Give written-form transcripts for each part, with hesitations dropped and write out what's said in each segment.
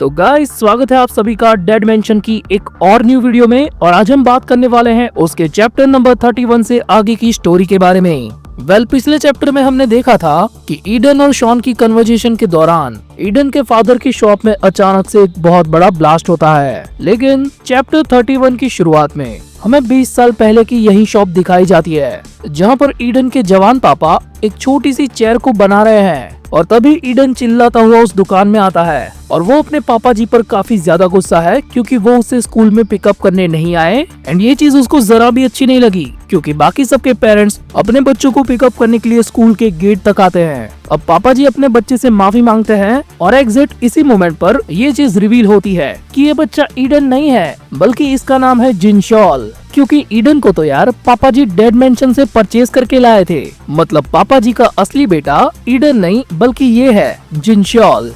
तो गाइस स्वागत है आप सभी का डेड मेंशन की एक और न्यू वीडियो में। और आज हम बात करने वाले हैं उसके चैप्टर नंबर 31 से आगे की स्टोरी के बारे में। पिछले चैप्टर में हमने देखा था कि ईडन और शॉन की कन्वर्सेशन के दौरान ईडन के फादर की शॉप में अचानक से एक बहुत बड़ा ब्लास्ट होता है। लेकिन चैप्टर 31 की शुरुआत में हमें 20 साल पहले की यही शॉप दिखाई जाती है, जहाँ पर ईडन के जवान पापा एक छोटी सी चेयर को बना रहे हैं। और तभी ईडन चिल्लाता हुआ उस दुकान में आता है और वो अपने पापा जी पर काफी ज्यादा गुस्सा है क्योंकि वो उसे स्कूल में पिकअप करने नहीं आए। एंड ये चीज उसको जरा भी अच्छी नहीं लगी क्योंकि बाकी सबके पेरेंट्स अपने बच्चों को पिकअप करने के लिए स्कूल के गेट तक आते हैं। अब पापा जी अपने बच्चे से माफी मांगते हैं और एग्जैक्ट इसी मोमेंट पर ये चीज रिवील होती है कि ये बच्चा ईडन नहीं है बल्कि इसका नाम है जिनशॉल। क्योंकि ईडन को तो यार पापा जी डेड मेंशन से परचेज करके लाए थे। मतलब पापा जी का असली बेटा ईडन नहीं बल्कि ये है जिनशॉल।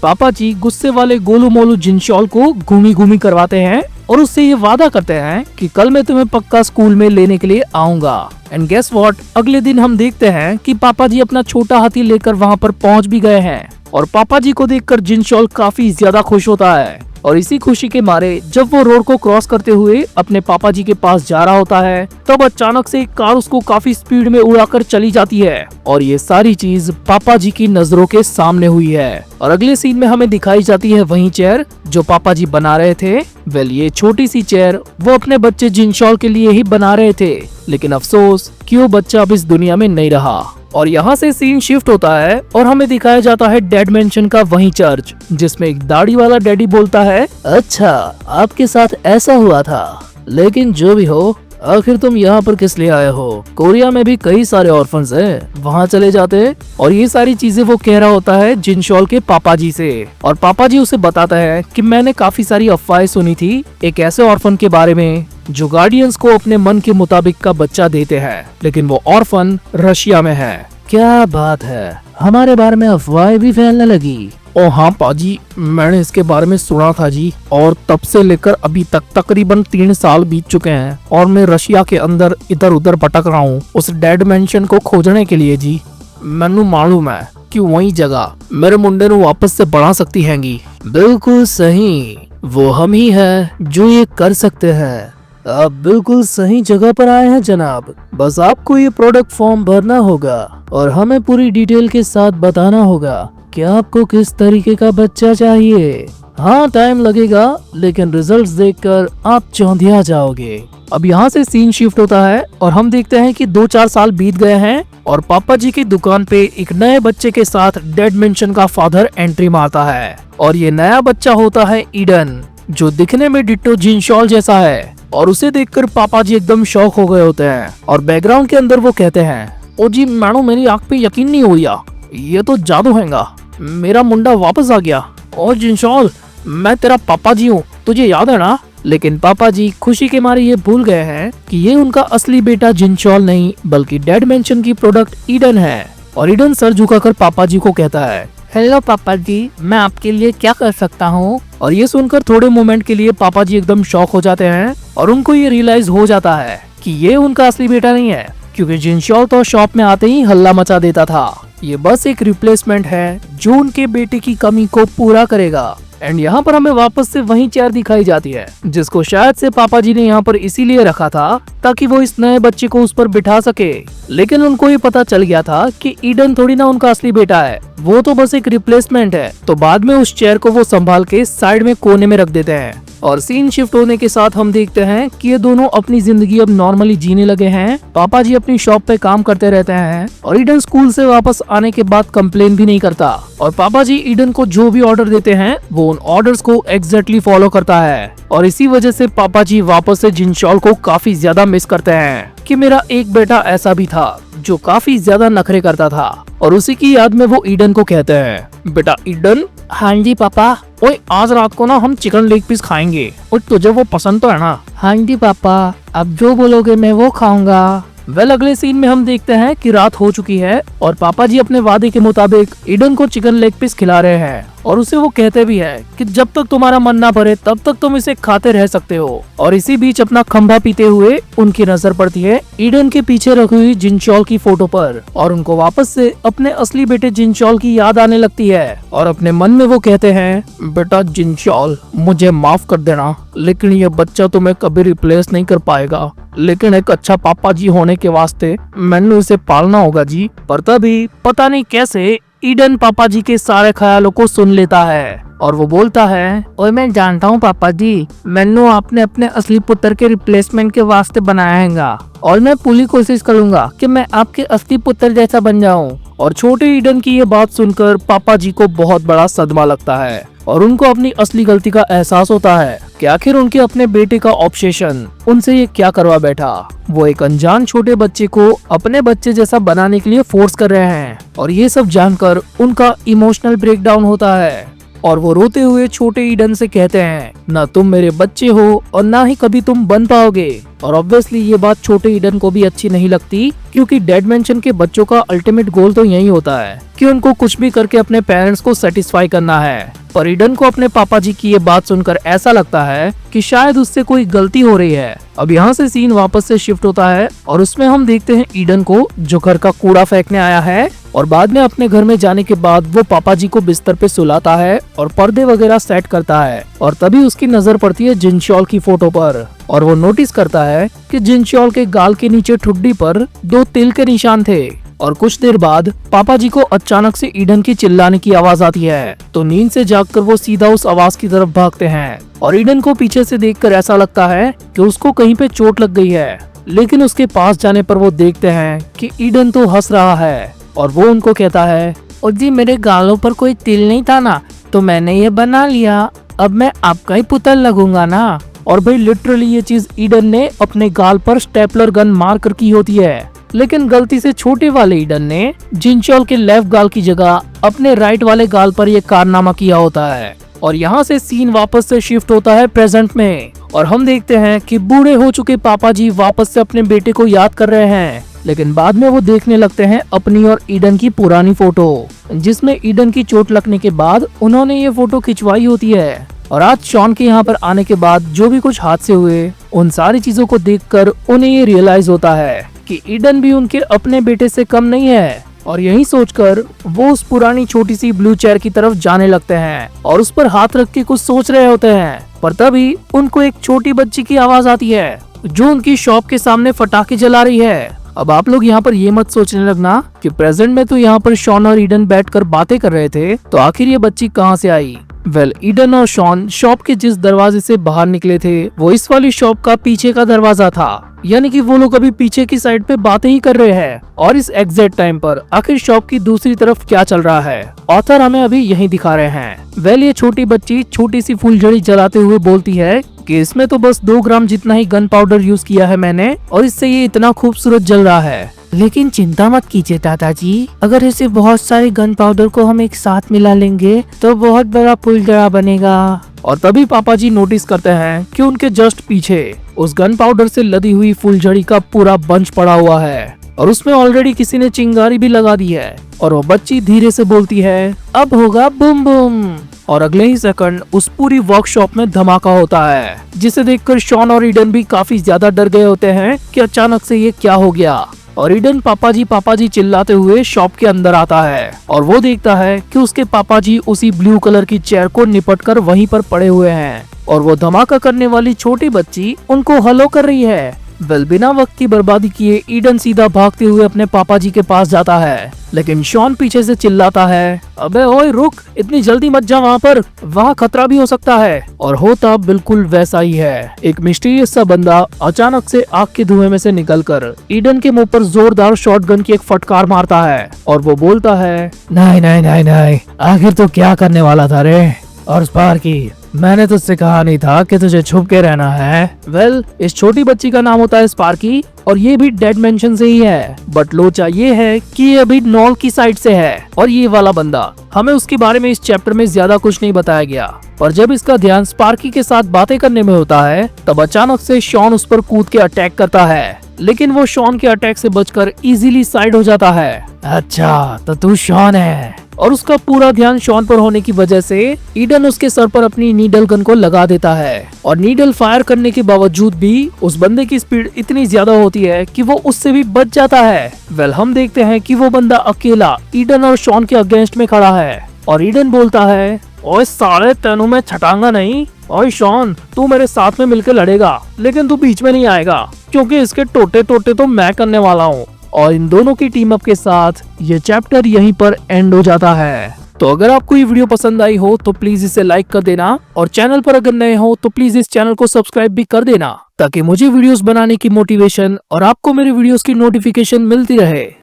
पापा जी गुस्से वाले गोलू मोलू जिनशॉल को घूमी घूमी करवाते हैं और उससे ये वादा करते हैं कि कल मैं तुम्हें पक्का स्कूल में लेने के लिए आऊंगा। एंड गेस व्हाट, अगले दिन हम देखते हैं कि पापा जी अपना छोटा हाथी लेकर वहाँ पर पहुँच भी गए हैं। और पापा जी को देखकर जिनशॉल काफी ज्यादा खुश होता है। और इसी खुशी के मारे जब वो रोड को क्रॉस करते हुए अपने पापा जी के पास जा रहा होता है तब अचानक से एक कार उसको काफी स्पीड में उड़ाकर चली जाती है। और ये सारी चीज पापा जी की नजरों के सामने हुई है। और अगले सीन में हमें दिखाई जाती है वही चेयर जो पापा जी बना रहे थे। ये छोटी सी चेयर वो अपने बच्चे जिनशॉल के लिए ही बना रहे थे, लेकिन अफसोस कि वो बच्चा अब इस दुनिया में नहीं रहा। और यहाँ से सीन शिफ्ट होता है और हमें दिखाया जाता है डेड मेंशन का वही चर्च, जिसमें एक दाढ़ी वाला डैडी बोलता है, अच्छा आपके साथ ऐसा हुआ था, लेकिन जो भी हो आखिर तुम यहाँ पर किस लिए आए हो? कोरिया में भी कई सारे ऑर्फन्स हैं, वहाँ चले जाते। और ये सारी चीजें वो कह रहा होता है जिनशॉल के पापा जी से। और पापा जी उसे बताता है कि मैंने काफी सारी अफवाहें सुनी थी एक ऐसे ऑर्फन के बारे में जो गार्डियंस को अपने मन के मुताबिक का बच्चा देते हैं, लेकिन वो ऑर्फन रशिया में है। क्या बात है, हमारे बारे में अफवाहें भी फैलने लगी। ओ हाँ पाजी, मैंने इसके बारे में सुना था जी। और तब से लेकर अभी तक तकरीबन 3 साल बीत चुके हैं और मैं रशिया के अंदर इधर उधर भटक रहा हूँ उस डेड मेंशन को खोजने के लिए जी। मैनू मालूम है कि वही जगह मेरे मुंडे ਨੂੰ वापस से बना सकती हैंगी। बिल्कुल सही, वो हम ही है जो ये कर सकते हैं। आप बिल्कुल सही जगह पर आए हैं जनाब। बस आपको ये प्रोडक्ट फॉर्म भरना होगा और हमें पूरी डिटेल के साथ बताना होगा कि आपको किस तरीके का बच्चा चाहिए। हाँ टाइम लगेगा लेकिन रिजल्ट्स देखकर आप चौंधिया जाओगे। अब यहाँ से सीन शिफ्ट होता है और हम देखते हैं कि 2-4 साल बीत गए हैं और पापा जी की दुकान पे एक नए बच्चे के साथ डेड मेंशन का फादर एंट्री मारता है। और ये नया बच्चा होता है ईडन, जो दिखने में डिट्टो जिनशॉल जैसा है। और उसे देखकर पापा जी एकदम शॉक हो गए होते हैं। और बैकग्राउंड के अंदर वो कहते हैं, ओ जी मैडम मेरी आँख पे यकीन नहीं हो गया, ये तो जादू हैगा, मेरा मुंडा वापस आ गया। और जिनशॉल मैं तेरा पापा जी हूँ, तुझे याद है ना? लेकिन पापा जी खुशी के मारे ये भूल गए हैं कि ये उनका असली बेटा जिनशॉल नहीं बल्कि डेड मेंशन की प्रोडक्ट ईडन है। और ईडन सर झुकाकर पापा जी को कहता है, हेलो पापा जी, मैं आपके लिए क्या कर सकता हूँ? और ये सुनकर थोड़े मोमेंट के लिए पापा जी एकदम शॉक हो जाते हैं और उनको ये रियलाइज हो जाता है कि ये उनका असली बेटा नहीं है, क्योंकि जिनशॉल तो शॉप में आते ही हल्ला मचा देता था। ये बस एक रिप्लेसमेंट है जो उनके बेटे की कमी को पूरा करेगा। एंड यहाँ पर हमें वापस से वही चेयर दिखाई जाती है जिसको शायद से पापा जी ने यहाँ पर इसीलिए रखा था ताकि वो इस नए बच्चे को उस पर बिठा सके। लेकिन उनको ये पता चल गया था कि ईडन थोड़ी ना उनका असली बेटा है, वो तो बस एक रिप्लेसमेंट है। तो बाद में उस चेयर को वो संभाल के साइड में कोने में रख देते हैं। और सीन शिफ्ट होने के साथ हम देखते हैं कि ये दोनों अपनी जिंदगी अब नॉर्मली जीने लगे हैं। पापा जी अपनी शॉप पे काम करते रहते हैं और ईडन स्कूल से वापस आने के बाद कंप्लेन भी नहीं करता। और पापा जी ईडन को जो भी ऑर्डर देते हैं वो उन ऑर्डर्स को एग्जैक्टली फॉलो करता है। और इसी वजह से पापा जी वापस से जिनशॉल को काफी ज्यादा मिस करते हैं कि मेरा एक बेटा ऐसा भी था जो काफी ज्यादा नखरे करता था। और उसी की याद में वो ईडन को कहते हैं, बेटा ईडन। हाँ जी पापा। ओए आज रात को ना हम चिकन लेग पीस खाएंगे और तुझे वो पसंद तो है ना? हाँ जी पापा, अब जो बोलोगे मैं वो खाऊंगा। अगले सीन में हम देखते हैं कि रात हो चुकी है और पापा जी अपने वादे के मुताबिक ईडन को चिकन लेग पीस खिला रहे हैं। और उसे वो कहते भी है कि जब तक तुम्हारा मन ना भरे तब तक तुम इसे खाते रह सकते हो। और इसी बीच अपना खंभा पीते हुए उनकी नजर पड़ती है ईडन के पीछे रखी हुई जिनचोल की फोटो पर और उनको वापस से अपने असली बेटे जिनचोल की याद आने लगती है। और अपने मन में वो कहते हैं, बेटा जिनचोल, मुझे माफ कर देना, लेकिन ये बच्चा तुम्हें कभी रिप्लेस नहीं कर पाएगा, लेकिन एक अच्छा पापा जी होने के वास्ते मैंने इसे पालना होगा जी। पर तभी पता नहीं कैसे ईडन पापा जी के सारे ख्यालों को सुन लेता है और वो बोलता है, ओए मैं जानता हूँ पापा जी, मैंने आपने अपने असली पुत्र के रिप्लेसमेंट के वास्ते बनाया हैगा और मैं पूरी कोशिश करूंगा कि मैं आपके असली पुत्र जैसा बन जाऊं। और छोटे ईडन की ये बात सुनकर पापा जी को बहुत बड़ा सदमा लगता है और उनको अपनी असली गलती का एहसास होता है कि आखिर उनके अपने बेटे का ऑब्सेशन उनसे ये क्या करवा बैठा। वो एक अनजान छोटे बच्चे को अपने बच्चे जैसा बनाने के लिए फोर्स कर रहे हैं और ये सब जानकर उनका इमोशनल ब्रेकडाउन होता है और वो रोते हुए छोटे ईडन से कहते हैं, ना तुम मेरे बच्चे हो और ना ही कभी तुम बन पाओगे। और ऑब्वियसली ये बात छोटे ईडन को भी अच्छी नहीं लगती, क्योंकि डेड मेंशन के बच्चों का अल्टीमेट गोल तो यही होता है कि उनको कुछ भी करके अपने पेरेंट्स को सेटिस्फाई करना है। पर ईडन को अपने पापा जी की ये बात सुनकर ऐसा लगता है कि शायद उससे कोई गलती हो रही है। अब यहाँ से सीन वापस से शिफ्ट होता है और उसमें हम देखते हैं ईडन को जो घर का कूड़ा फेंकने आया है और बाद में अपने घर में जाने के बाद वो पापा जी को बिस्तर पे सुलाता है और पर्दे वगैरह सेट करता है। और तभी उसकी नजर पड़ती है जिनचोल की फोटो पर और वो नोटिस करता है कि जिनचोल के गाल के नीचे ठुड्डी पर 2 तिल के निशान थे। और कुछ देर बाद पापा जी को अचानक से ईडन की चिल्लाने की आवाज आती है, तो नींद से जागकर वो सीधा उस आवाज की तरफ भागते हैं और ईडन को पीछे से देखकर ऐसा लगता है कि उसको कहीं पे चोट लग गई है। लेकिन उसके पास जाने पर वो देखते हैं कि ईडन तो हंस रहा है और वो उनको कहता है, ओ जी मेरे गालों पर कोई तिल नहीं था ना, तो मैंने ये बना लिया, अब मैं आपका ही पुत्र लगूंगा ना। और भाई लिटरली ये चीज ईडन ने अपने गाल पर स्टेपलर गन मार कर की होती है, लेकिन गलती से छोटे वाले ईडन ने जिनचोल के लेफ्ट गाल की जगह अपने राइट वाले गाल पर ये कारनामा किया होता है। और यहाँ से सीन वापस से शिफ्ट होता है प्रेजेंट में और हम देखते हैं कि बूढ़े हो चुके पापा जी वापस से अपने बेटे को याद कर रहे हैं। लेकिन बाद में वो देखने लगते हैं अपनी और ईडन की पुरानी फोटो, जिसमें ईडन की चोट लगने के बाद उन्होंने ये फोटो खिंचवाई होती है। और आज शॉन के यहाँ पर आने के बाद जो भी कुछ हादसे हुए उन सारी चीजों को देखकर उन्हें ये रियलाइज होता है कि ईडन भी उनके अपने बेटे से कम नहीं है। और यही सोचकर वो उस पुरानी छोटी सी ब्लू चेयर की तरफ जाने लगते हैं और उस पर हाथ रख के कुछ सोच रहे होते हैं। पर तभी उनको एक छोटी बच्ची की आवाज आती है जो उनकी शॉप के सामने पटाखे जला रही है। अब आप लोग यहाँ पर ये मत सोचने लगना कि प्रेजेंट में तो यहाँ पर शॉन और ईडन बैठकर बातें कर रहे थे, तो आखिर ये बच्ची कहाँ से आई। वेल, ईडन और शॉन शॉप के जिस दरवाजे से बाहर निकले थे वो इस वाली शॉप का पीछे का दरवाजा था, यानी कि वो लोग अभी पीछे की साइड पे बातें ही कर रहे हैं। और इस एग्जैक्ट टाइम पर आखिर शॉप की दूसरी तरफ क्या चल रहा है ऑथर हमें अभी यही दिखा रहे हैं। वेल, ये छोटी बच्ची छोटी सी फुलझड़ी जलाते हुए बोलती है कि इसमें तो बस 2 ग्राम जितना ही गन पाउडर यूज किया है मैंने और इससे ये इतना खूबसूरत जल रहा है। लेकिन चिंता मत कीजिए दादाजी, अगर इसे बहुत सारे गन पाउडर को हम एक साथ मिला लेंगे तो बहुत बड़ा फुलझड़ा बनेगा। और तभी पापा जी नोटिस करते हैं कि उनके जस्ट पीछे उस गन पाउडर से लदी हुई फुलझड़ी का पूरा बंच पड़ा हुआ है और उसमें ऑलरेडी किसी ने चिंगारी भी लगा दी है। और वो बच्ची धीरे से बोलती है, अब होगा बूम बूम। और अगले ही सेकंड उस पूरी वर्कशॉप में धमाका होता है, जिसे देखकर शॉन और ईडन भी काफी ज्यादा डर गए होते हैं कि अचानक से ये क्या हो गया। और ईडन पापा जी चिल्लाते हुए शॉप के अंदर आता है और वो देखता है कि उसके पापा जी उसी ब्लू कलर की चेयर को निपट कर वहीं पर पड़े हुए हैं और वो धमाका करने वाली छोटी बच्ची उनको हेलो कर रही है। वेल, बिना वक्त की बर्बादी किए ईडन सीधा भागते हुए अपने पापा जी के पास जाता है, लेकिन शॉन पीछे से चिल्लाता है, अबे ओए रुक, इतनी जल्दी मत जा वहाँ खतरा भी हो सकता है। और होता बिल्कुल वैसा ही है। एक मिस्टीरियस सा बंदा अचानक से आग के धुएं में से निकलकर ईडन के मुंह पर जोरदार शॉटगन की एक फटकार मारता है और वो बोलता है, नहीं नहीं नहीं नहीं, आखिर तो क्या करने वाला था रे। और स्पार्की, मैंने तुझसे कहा नहीं था कि तुझे छुप के रहना है। वेल, इस छोटी बच्ची का नाम होता है स्पार्की और ये भी डेड मेंशन से ही है, बट लोचा ये है कि ये अभी नॉल की साइड से है। और ये वाला बंदा, हमें उसके बारे में इस चैप्टर में ज्यादा कुछ नहीं बताया गया, पर जब इसका ध्यान स्पार्की के साथ बातें करने में होता है तब अचानक से शॉन उस पर कूद के अटैक करता है लेकिन वो शॉन के अटैक से बचकर इजीली साइड हो जाता है। अच्छा तो तू शॉन है। और उसका पूरा ध्यान शॉन पर होने की वजह से ईडन उसके सर पर अपनी नीडल गन को लगा देता है और नीडल फायर करने के बावजूद भी उस बंदे की स्पीड इतनी ज्यादा होती है कि वो उससे भी बच जाता है। वेल हम देखते हैं कि वो बंदा अकेला ईडन और शॉन के अगेंस्ट में खड़ा है और ईडन बोलता है, ओए साले तेनू मैं छटांगा नहीं। ओए शॉन तू मेरे साथ में मिलकर लड़ेगा लेकिन तू बीच में नहीं आएगा क्योंकि इसके टोटे टोटे तो मैं करने वाला हूँ। और इन दोनों की टीम अप के साथ ये चैप्टर यहीं पर एंड हो जाता है। तो अगर आपको ये वीडियो पसंद आई हो तो प्लीज इसे लाइक कर देना और चैनल पर अगर नए हो तो प्लीज इस चैनल को सब्सक्राइब भी कर देना ताकि मुझे वीडियोस बनाने की मोटिवेशन और आपको मेरे वीडियोस की नोटिफिकेशन मिलती रहे।